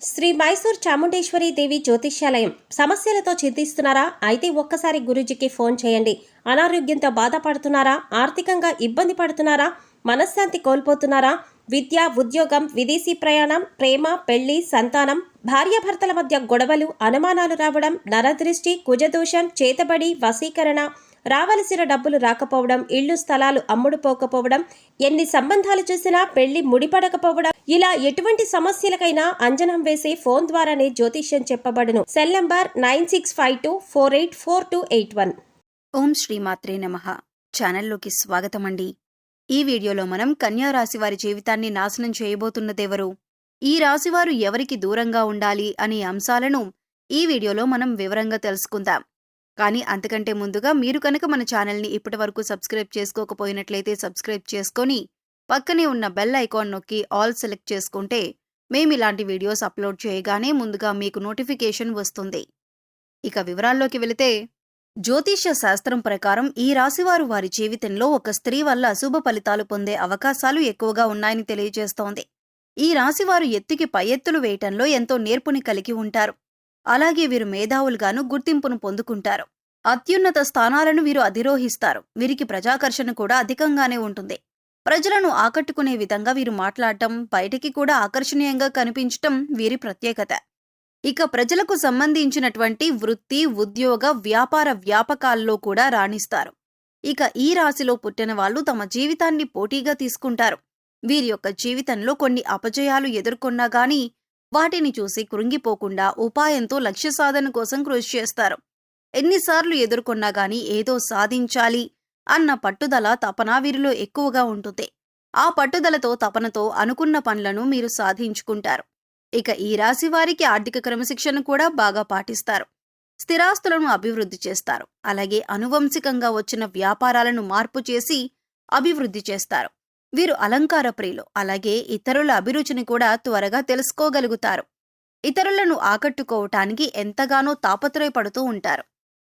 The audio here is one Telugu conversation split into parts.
శ్రీ మైసూర్ చాముండేశ్వరి దేవి జ్యోతిష్యాలయం. సమస్యలతో చింతిస్తున్నారా? అయితే ఒక్కసారి గురూజీకి ఫోన్ చేయండి. అనారోగ్యంతో బాధపడుతున్నారా? ఆర్థికంగా ఇబ్బంది పడుతున్నారా? మనశ్శాంతి కోల్పోతున్నారా? విద్య, ఉద్యోగం, విదేశీ ప్రయాణం, ప్రేమ, పెళ్లి, సంతానం, భార్యాభర్తల మధ్య గొడవలు, అనుమానాలు రావడం, నరదృష్టి, కుజదోషం, చేతబడి, వశీకరణ, రావలసిన డబ్బులు రాకపోవడం, ఇళ్లు స్థలాలు అమ్ముడుపోకపోవడం, ఎన్ని సంబంధాలు చూసినా పెళ్లి ముడిపడకపోవడం, ఇలా ఎటువంటి సమస్యలకైనా అంజనం వేసే ఫోన్ ద్వారానే జ్యోతిష్యం చెప్పబడును. Cell number 9652484281. ఓం శ్రీమాత్రే నమః. ఛానల్లోకి స్వాగతమండి. ఈ వీడియోలో మనం కన్యా రాశి వారి జీవితాన్ని నాశనం చేయబోతున్నదెవరు, ఈ రాశివారు ఎవరికి దూరంగా ఉండాలి అనే అంశాలను ఈ వీడియోలో మనం వివరంగా తెలుసుకుందాం. కానీ అంతకంటే ముందుగా మీరు కనుక మన ఛానల్ని ఇప్పటివరకు సబ్స్క్రైబ్ చేసుకోకపోయినట్లయితే సబ్స్క్రైబ్ చేసుకొని పక్కనే ఉన్న బెల్ ఐకాన్ నొక్కి ఆల్ సెలెక్ట్ చేసుకుంటే మేము ఇలాంటి వీడియోస్ అప్లోడ్ చేయగానే ముందుగా మీకు నోటిఫికేషన్ వస్తుంది. ఇక వివరాల్లోకి వెళితే, జ్యోతిష్య శాస్త్రం ప్రకారం ఈ రాశివారు వారి జీవితంలో ఒక స్త్రీ వల్ల అశుభ ఫలితాలు పొందే అవకాశాలు ఎక్కువగా ఉన్నాయని తెలియజేస్తోంది. ఈ రాశివారు ఎత్తుకి పై ఎత్తులు వేయటంలో ఎంతో నేర్పుని కలిగి ఉంటారు. అలాగే వీరు మేధావులుగాను గుర్తింపును పొందుకుంటారు. అత్యున్నత స్థానాలను వీరు అధిరోహిస్తారు. వీరికి ప్రజాకర్షణ కూడా అధికంగానే ఉంటుంది. ప్రజలను ఆకట్టుకునే విధంగా వీరు మాట్లాడటం, బయటికి కూడా ఆకర్షణీయంగా కనిపించటం వీరి ప్రత్యేకత. ఇక ప్రజలకు సంబంధించినటువంటి వృత్తి, ఉద్యోగ, వ్యాపార వ్యాపకాల్లో కూడా రాణిస్తారు. ఇక ఈ రాశిలో పుట్టిన వాళ్ళు తమ జీవితాన్ని పోటీగా తీసుకుంటారు. వీరి యొక్క జీవితంలో కొన్ని అపజయాలు ఎదుర్కొన్నా గానీ వాటిని చూసి కృంగిపోకుండా ఉపాయంతో లక్ష్య సాధన కోసం కృషి చేస్తారు. ఎన్నిసార్లు ఎదుర్కొన్నా గానీ ఏదో సాధించాలి అన్న పట్టుదల, తపన వీరిలో ఎక్కువగా ఉంటుంది. ఆ పట్టుదలతో, తపనతో అనుకున్న పనులను మీరు సాధించుకుంటారు. ఇక ఈ రాశి వారికి ఆర్థిక క్రమశిక్షణ కూడా బాగా పాటిస్తారు. స్థిరాస్తులను అభివృద్ధి చేస్తారు. అలాగే అనువంశికంగా వచ్చిన వ్యాపారాలను మార్పు చేసి అభివృద్ధి చేస్తారు. వీరు అలంకార ప్రియులు. అలాగే ఇతరుల అభిరుచిని కూడా త్వరగా తెలుసుకోగలుగుతారు. ఇతరులను ఆకట్టుకోవటానికి ఎంతగానో తాపత్రయపడుతూ ఉంటారు.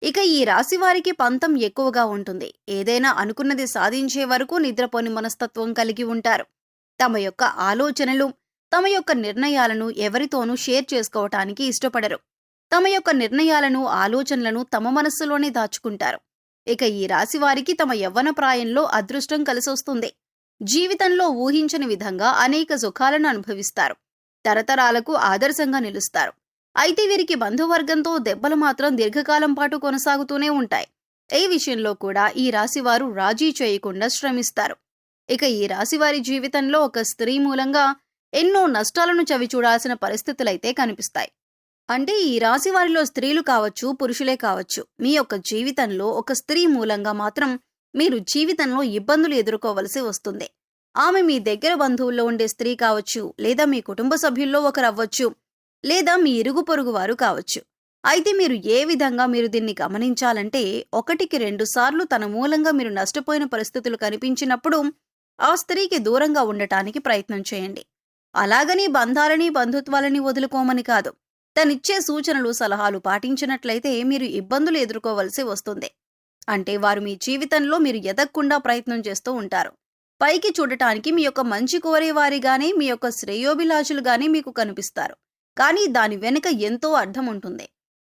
ఇక ఈ రాశి వారికి పంతం ఎక్కువగా ఉంటుంది. ఏదైనా అనుకున్నది సాధించే వరకు నిద్రపోని మనస్తత్వం కలిగి ఉంటారు. తమ యొక్క ఆలోచనలు, తమ యొక్క నిర్ణయాలను ఎవరితోనూ షేర్ చేసుకోవటానికి ఇష్టపడరు. తమ యొక్క నిర్ణయాలను, ఆలోచనలను తమ మనస్సులోనే దాచుకుంటారు. ఇక ఈ రాశి వారికి తమ యవ్వన ప్రాయంలో అదృష్టం కలిసొస్తుంది. జీవితంలో ఊహించని విధంగా అనేక సుఖాలను అనుభవిస్తారు. తరతరాలకు ఆదర్శంగా నిలుస్తారు. అయితే వీరికి బంధువర్గంతో దెబ్బలు మాత్రం దీర్ఘకాలం పాటు కొనసాగుతూనే ఉంటాయి. ఈ విషయంలో కూడా ఈ రాశివారు రాజీ చేయకుండా శ్రమిస్తారు. ఇక ఈ రాశివారి జీవితంలో ఒక స్త్రీ మూలంగా ఎన్నో నష్టాలను చవిచూడాల్సిన పరిస్థితులైతే కనిపిస్తాయి. అంటే ఈ రాశివారిలో స్త్రీలు కావచ్చు, పురుషులే కావచ్చు, మీ యొక్క జీవితంలో ఒక స్త్రీ మూలంగా మాత్రం మీరు జీవితంలో ఇబ్బందులు ఎదుర్కోవలసి వస్తుంది. ఆమె మీ దగ్గర బంధువుల్లో ఉండే స్త్రీ కావచ్చు, లేదా మీ కుటుంబ సభ్యుల్లో ఒకరు అవ్వచ్చు, లేదా మీ ఇరుగు పొరుగు వారు కావచ్చు. అయితే మీరు ఏ విధంగా మీరు దీన్ని గమనించాలంటే, 1-2 సార్లు తన మూలంగా మీరు నష్టపోయిన పరిస్థితులు కనిపించినప్పుడు ఆ స్త్రీకి దూరంగా ఉండటానికి ప్రయత్నం చేయండి. అలాగని బంధాలని, బంధుత్వాలని వదులుకోమని కాదు. తనిచ్చే సూచనలు, సలహాలు పాటించినట్లయితే మీరు ఇబ్బందులు ఎదుర్కోవలసి వస్తుంది. అంటే వారు మీ జీవితంలో మీరు ఎదగకుండా ప్రయత్నం చేస్తూ ఉంటారు. పైకి చూడటానికి మీ యొక్క మంచి కోరేవారిగానే, మీ యొక్క శ్రేయోభిలాషులుగానే మీకు కనిపిస్తారు. కానీ దాని వెనుక ఎంతో అర్థం ఉంటుంది.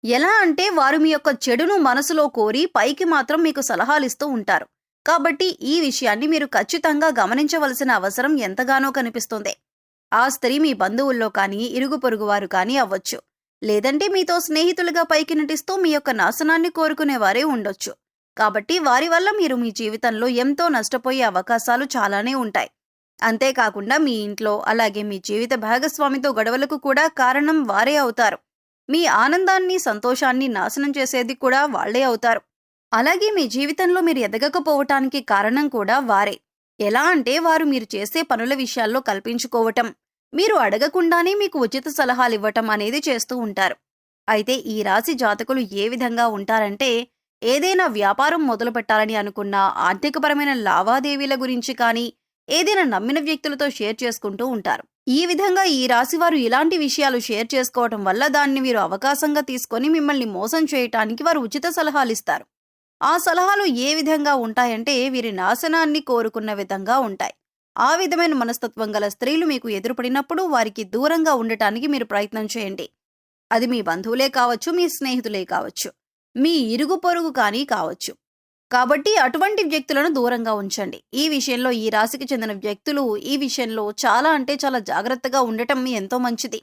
ఎలా అంటే వారు మీ యొక్క చెడును మనసులో కోరి పైకి మాత్రం మీకు సలహాలిస్తూ ఉంటారు. కాబట్టి ఈ విషయాన్ని మీరు ఖచ్చితంగా గమనించవలసిన అవసరం ఎంతగానో కనిపిస్తుంది. ఆ స్త్రీ మీ బంధువుల్లో కానీ, ఇరుగు పొరుగువారు కానీ అవ్వచ్చు. లేదంటే మీతో స్నేహితులుగా పైకి నటిస్తూ మీ యొక్క నాశనాన్ని కోరుకునేవారే ఉండొచ్చు. కాబట్టి వారి వల్ల మీరు మీ జీవితంలో ఎంతో నష్టపోయే అవకాశాలు చాలానే ఉంటాయి. అంతేకాకుండా మీ ఇంట్లో, అలాగే మీ జీవిత భాగస్వామితో గొడవలకు కూడా కారణం వారే అవుతారు. మీ ఆనందాన్ని, సంతోషాన్ని నాశనం చేసేది కూడా వాళ్లే అవుతారు. అలాగే మీ జీవితంలో మీరు ఎదగకపోవటానికి కారణం కూడా వారే. ఎలా అంటే వారు మీరు చేసే పనుల విషయాల్లో కల్పించుకోవటం, మీరు అడగకుండానే మీకు ఉచిత సలహాలు ఇవ్వటం అనేది చేస్తూ ఉంటారు. అయితే ఈ రాశి జాతకులు ఏ విధంగా ఉంటారంటే, ఏదైనా వ్యాపారం మొదలు పెట్టాలని అనుకున్నా, ఆర్థికపరమైన లావాదేవీల గురించి కానీ ఏదైనా నమ్మిన వ్యక్తులతో షేర్ చేసుకుంటూ ఉంటారు. ఈ విధంగా ఈ రాశివారు ఇలాంటి విషయాలు షేర్ చేసుకోవటం వల్ల దాన్ని వీరు అవకాశంగా తీసుకొని మిమ్మల్ని మోసం చేయటానికి వారు ఉచిత సలహాలు ఇస్తారు. ఆ సలహాలు ఏ విధంగా ఉంటాయంటే వీరి నాశనాన్ని కోరుకున్న విధంగా ఉంటాయి. ఆ విధమైన మనస్తత్వం గల స్త్రీలు మీకు ఎదురుపడినప్పుడు వారికి దూరంగా ఉండటానికి మీరు ప్రయత్నం చేయండి. అది మీ బంధువులే కావచ్చు, మీ స్నేహితులే కావచ్చు, మీ ఇరుగు పొరుగు కానీ కావచ్చు. కాబట్టి అటువంటి వ్యక్తులను దూరంగా ఉంచండి. ఈ విషయంలో ఈ రాశికి చెందిన వ్యక్తులు ఈ విషయంలో చాలా జాగ్రత్తగా ఉండటం ఎంతో మంచిది.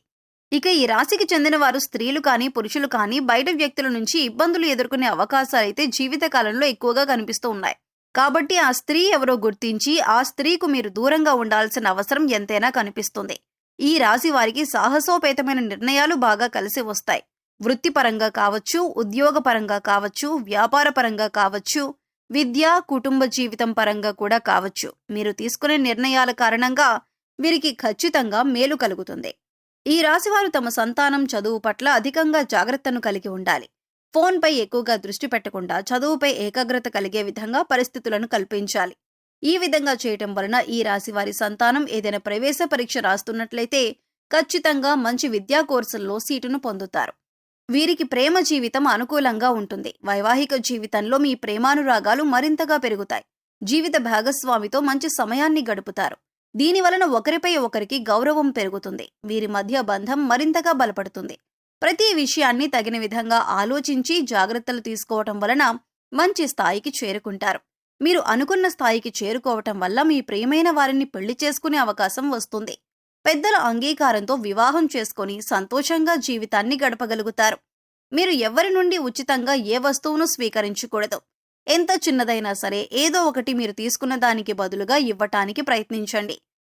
ఇక ఈ రాశికి చెందిన వారు స్త్రీలు కానీ పురుషులు కానీ బయట వ్యక్తుల నుంచి ఇబ్బందులు ఎదుర్కొనే అవకాశాలైతే జీవితకాలంలో ఎక్కువగా కనిపిస్తూ ఉన్నాయి. కాబట్టి ఆ స్త్రీ ఎవరో గుర్తించి ఆ స్త్రీకు మీరు దూరంగా ఉండాల్సిన అవసరం ఎంతైనా కనిపిస్తుంది. ఈ రాశి వారికి సాహసోపేతమైన నిర్ణయాలు బాగా కలిసి వస్తాయి. వృత్తిపరంగా కావచ్చు, ఉద్యోగపరంగా కావచ్చు, వ్యాపారపరంగా కావచ్చు, విద్య, కుటుంబ జీవితం పరంగా కూడా కావచ్చు. మీరు తీసుకునే నిర్ణయాల కారణంగా వీరికి ఖచ్చితంగా మేలు కలుగుతుంది. ఈ రాశివారు తమ సంతానం చదువు పట్ల అధికంగా జాగ్రత్తను కలిగి ఉండాలి. ఫోన్పై ఎక్కువగా దృష్టి పెట్టకుండా చదువుపై ఏకాగ్రత కలిగే విధంగా పరిస్థితులను కల్పించాలి. ఈ విధంగా చేయటం వలన ఈ రాశి వారి సంతానం ఏదైనా ప్రవేశ పరీక్ష రాస్తున్నట్లయితే ఖచ్చితంగా మంచి విద్యా కోర్సుల్లో సీటును పొందుతారు. వీరికి ప్రేమ జీవితం అనుకూలంగా ఉంటుంది. వైవాహిక జీవితంలో మీ ప్రేమానురాగాలు మరింతగా పెరుగుతాయి. జీవిత భాగస్వామితో మంచి సమయాన్ని గడుపుతారు. దీనివలన ఒకరిపై ఒకరికి గౌరవం పెరుగుతుంది. వీరి మధ్య బంధం మరింతగా బలపడుతుంది. ప్రతి విషయాన్ని తగిన విధంగా ఆలోచించి జాగ్రత్తలు తీసుకోవటం వలన మంచి స్థాయికి చేరుకుంటారు. మీరు అనుకున్న స్థాయికి చేరుకోవటం వల్ల మీ ప్రియమైన వారిని పెళ్లి చేసుకునే అవకాశం వస్తుంది. పెద్దల అంగీకారంతో వివాహం చేసుకొని సంతోషంగా జీవితాన్ని గడపగలుగుతారు. మీరు ఎవరి నుండి ఉచితంగా ఏ వస్తువును స్వీకరించకూడదు. ఎంత చిన్నదైనా సరే ఏదో ఒకటి మీరు తీసుకున్న దానికి బదులుగా ఇవ్వటానికి ప్రయత్నించండి.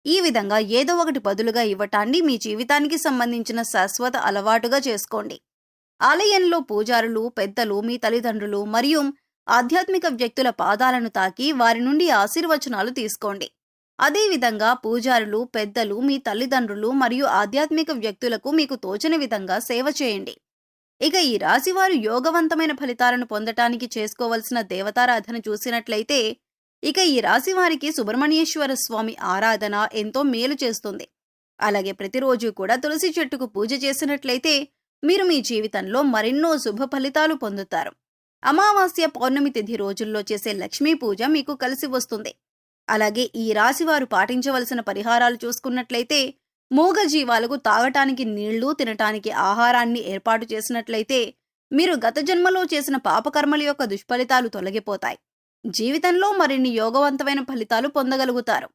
ఈ విధంగా ఏదో ఒకటి బదులుగా ఇవ్వటాన్ని మీ జీవితానికి సంబంధించిన శాశ్వత అలవాటుగా చేసుకోండి. ఆలయంలో పూజారులు, పెద్దలు, మీ తల్లిదండ్రులు మరియు ఆధ్యాత్మిక వ్యక్తుల పాదాలను తాకి వారి నుండి ఆశీర్వచనాలు తీసుకోండి. అదేవిధంగా పూజారులు, పెద్దలు, మీ తల్లిదండ్రులు మరియు ఆధ్యాత్మిక వ్యక్తులకు మీకు తోచని విధంగా సేవ చేయండి. ఇక ఈ రాశివారు యోగవంతమైన ఫలితాలను పొందటానికి చేసుకోవలసిన దేవతారాధన చూసినట్లయితే ఇక ఈ రాశి వారికి సుబ్రహ్మణ్యేశ్వర స్వామి ఆరాధన ఎంతో మేలు చేస్తుంది. అలాగే ప్రతిరోజు కూడా తులసి చెట్టుకు పూజ చేసినట్లయితే మీరు మీ జీవితంలో మరెన్నో శుభ ఫలితాలు పొందుతారు. అమావాస్య, పౌర్ణమి తిథి రోజుల్లో చేసే లక్ష్మీ పూజ మీకు కలిసి వస్తుంది. అలాగే ఈ రాశివారు పాటించవలసిన పరిహారాలు చూసుకున్నట్లయితే మూగ జీవాలకు తాగటానికి నీళ్లు, తినటానికి ఆహారాన్ని ఏర్పాటు చేసినట్లయితే మీరు గత జన్మలో చేసిన పాపకర్మల యొక్క దుష్ఫలితాలు తొలగిపోతాయి. జీవితంలో మరిన్ని యోగవంతమైన ఫలితాలు పొందగలుగుతారు.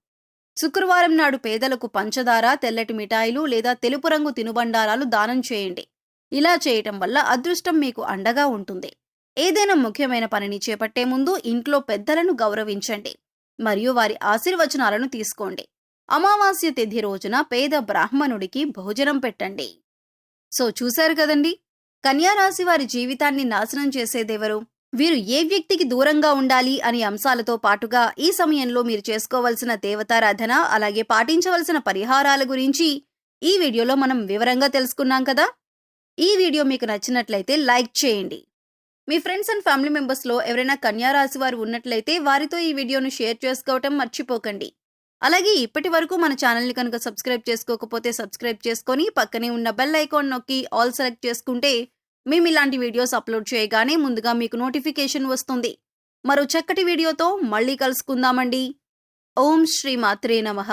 శుక్రవారం నాడు పేదలకు పంచదార, తెల్లటి మిఠాయిలు లేదా తెలుపు రంగు తినుబండారాలు దానం చేయండి. ఇలా చేయటం వల్ల అదృష్టం మీకు అండగా ఉంటుంది. ఏదైనా ముఖ్యమైన పనిని చేపట్టే ముందు ఇంట్లో పెద్దలను గౌరవించండి మరియు వారి ఆశీర్వచనాలను తీసుకోండి. అమావాస్య తిథి రోజున పేద బ్రాహ్మణుడికి భోజనం పెట్టండి. సో చూశారు కదండి, కన్యారాశి వారి జీవితాన్ని నాశనం చేసేదెవరు? వీరు ఏ వ్యక్తికి దూరంగా ఉండాలి అనే అంశాలతో పాటుగా ఈ సమయంలో మీరు చేసుకోవలసిన దేవతారాధన అలాగే పాటించవలసిన పరిహారాల గురించి ఈ వీడియోలో మనం వివరంగా తెలుసుకున్నాం కదా. ఈ వీడియో మీకు నచ్చినట్లయితే లైక్ చేయండి. మీ ఫ్రెండ్స్ అండ్ ఫ్యామిలీ మెంబర్స్లో ఎవరైనా కన్యారాశి వారు ఉన్నట్లయితే వారితో ఈ వీడియోను షేర్ చేసుకోవటం మర్చిపోకండి. అలాగే ఇప్పటి వరకు మన ఛానల్ని కనుక సబ్స్క్రైబ్ చేసుకోకపోతే సబ్స్క్రైబ్ చేసుకొని పక్కనే ఉన్న బెల్ ఐకాన్ నొక్కి ఆల్ సెలెక్ట్ చేసుకుంటే మేము ఇలాంటి వీడియోస్ అప్లోడ్ చేయగానే ముందుగా మీకు నోటిఫికేషన్ వస్తుంది. మరో చక్కటి వీడియోతో మళ్ళీ కలుసుకుందామండి. ఓం శ్రీ మాత్రే నమః.